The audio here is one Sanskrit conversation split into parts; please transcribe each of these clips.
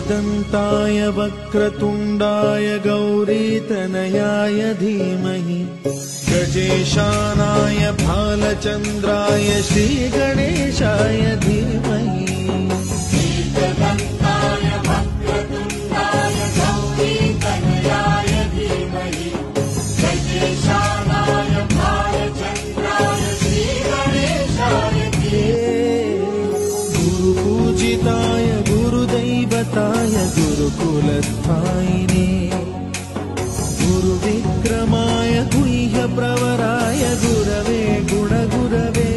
एकदन्ताय वक्रतुण्डाय गौरीतनयाय धीमहि गजेशानाय भालचन्द्राय श्रीगणेशाय धीमहि एकदन्ताय वक्रतुण्डाय गौरीतनयाय धीमहि गजेशानाय भालचन्द्राय श्रीगणेशाय धीमहि गुरुपूजिताय गुरुदैवताय गुरुकुलस्थायिने गुरुविक्रमाय गुह्यप्रवराय गुरवे गुणगुरवे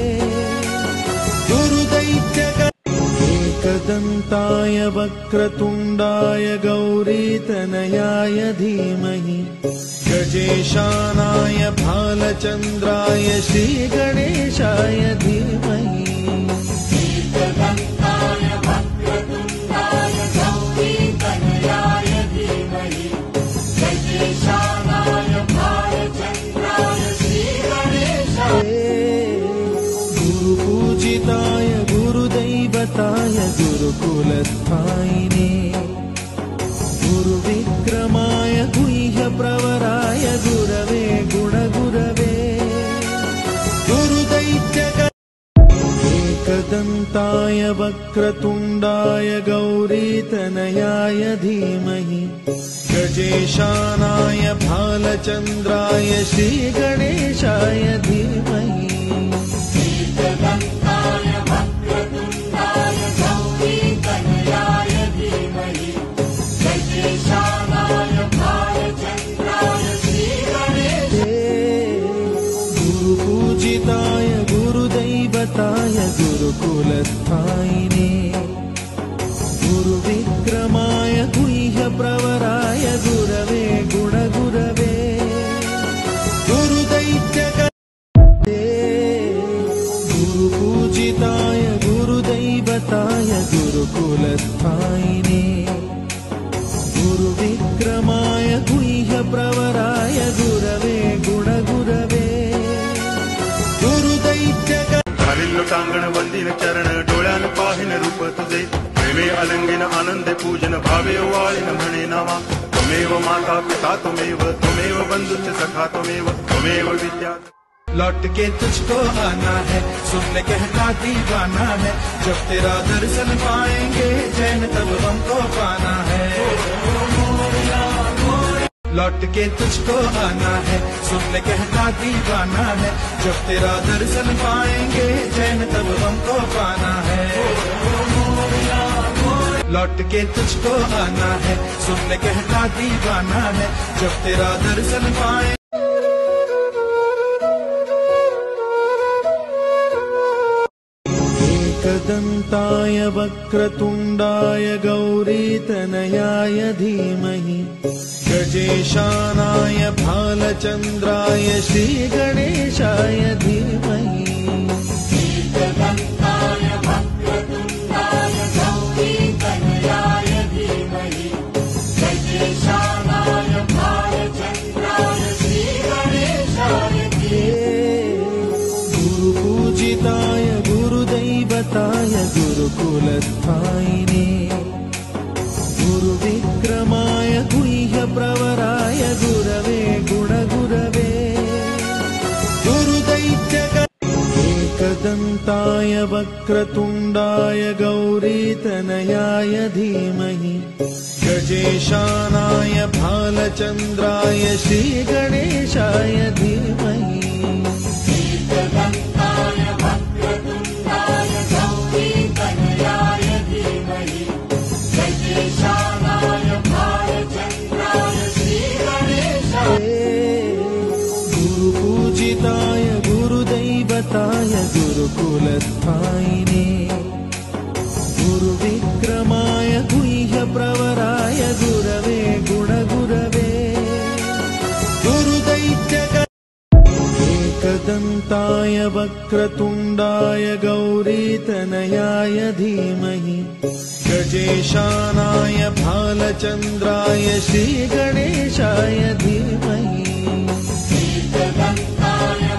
एकदन्ताय वक्रतुण्डाय गौरीतनयाय धीमहि गजेशानाय भालचन्द्राय श्रीगणेशाय धीमहि एकदन्ताय वक्रतुण्डाय गौरीतनयाय धीमहि गजेशानाय भालचन्द्राय श्रीगणेशाय गुरुपूजिताय गुरुदैवताय गुरुकुलस्थायिने गुरुविक्रमाय गुह्यप्रवराय गुरवे गुणगुरवे एकदन्ताय वक्रतुण्डाय गौरीतनयाय धीमहि गजेशानाय भालचन्द्राय श्रीगणेशाय धीमहि एकदन्ताय वक्रतुण्डाय गौरीतनयाय धीमहि गजेशानाय भालचन्द्राय श्रीगणेशाय गुरुपूजिताय गुरुदैवताय गुरुकुलस्थायिने गुरुविक्रमाय गुह्यप्रवराय गुरवे गुणगुरवे गुरुपूजिताय गुरुदैवताय गुरुकुलस्थायिने गुरुविक्रमाय गुह्यप्रवराय गुरवे गुणगुरवे टांगण वंदिन चरण डोळ्यान पाहिन रूप तुझे प्रेमे अलंगिन आनंदे पूजन भावे वाळिन म्हणे नामा त्वमेव माता पिता त्वमेव बंधुश्च सखा त्वमेव विद्या लौट के तुझको आना है सुन ले कहता दीवाना है जब तेरा दर्शन पाएंगे चैन तब हमको पाना है लौट के तुझको आना है सुन ले कहता दीवाना है जब तेरा दर्शन पाएंगे चैन तब हमको पाना है लौट के तुझको आना है सुन ले कहता दीवाना है जब तेरा दर्शन पाएंगे एकदन्ताय वक्रतुण्डाय गौरीतनयाय धीमहि गजेशानाय भालचन्द्राय श्रीगणेशाय धीमहि एकदन्ताय वक्रतुण्डाय गौरीतनयाय धीमहि गजेशानाय भालचन्द्राय श्रीगणेशाय धीमहि गुरुपूजिताय गुरुदैवताय गुरुकुलस्थायिने गुरुविक्रमाय गुह्यप्रवराय गुरवे गुणगुरवे एकदन्ताय वक्रतुण्डाय गौरीतनयाय धीमहि गजेशानाय भालचन्द्राय श्रीगणेशाय धीमहि एकदन्ताय वक्रतुण्डाय गौरीतनयाय धीमहि गजेशानाय भालचन्द्राय श्रीगणेशाय गुरुपूजिताय गुरुदैवताय गुरुकुलस्थायिने गुरुविक्रमाय गुह्यप्रवराय गुरवे गुणगुरवे एकदन्ताय वक्रतुण्डाय गौरीतनयाय धीमहि गजेशानाय भालचन्द्राय श्रीगणेशाय धीमहि एकदन्ताय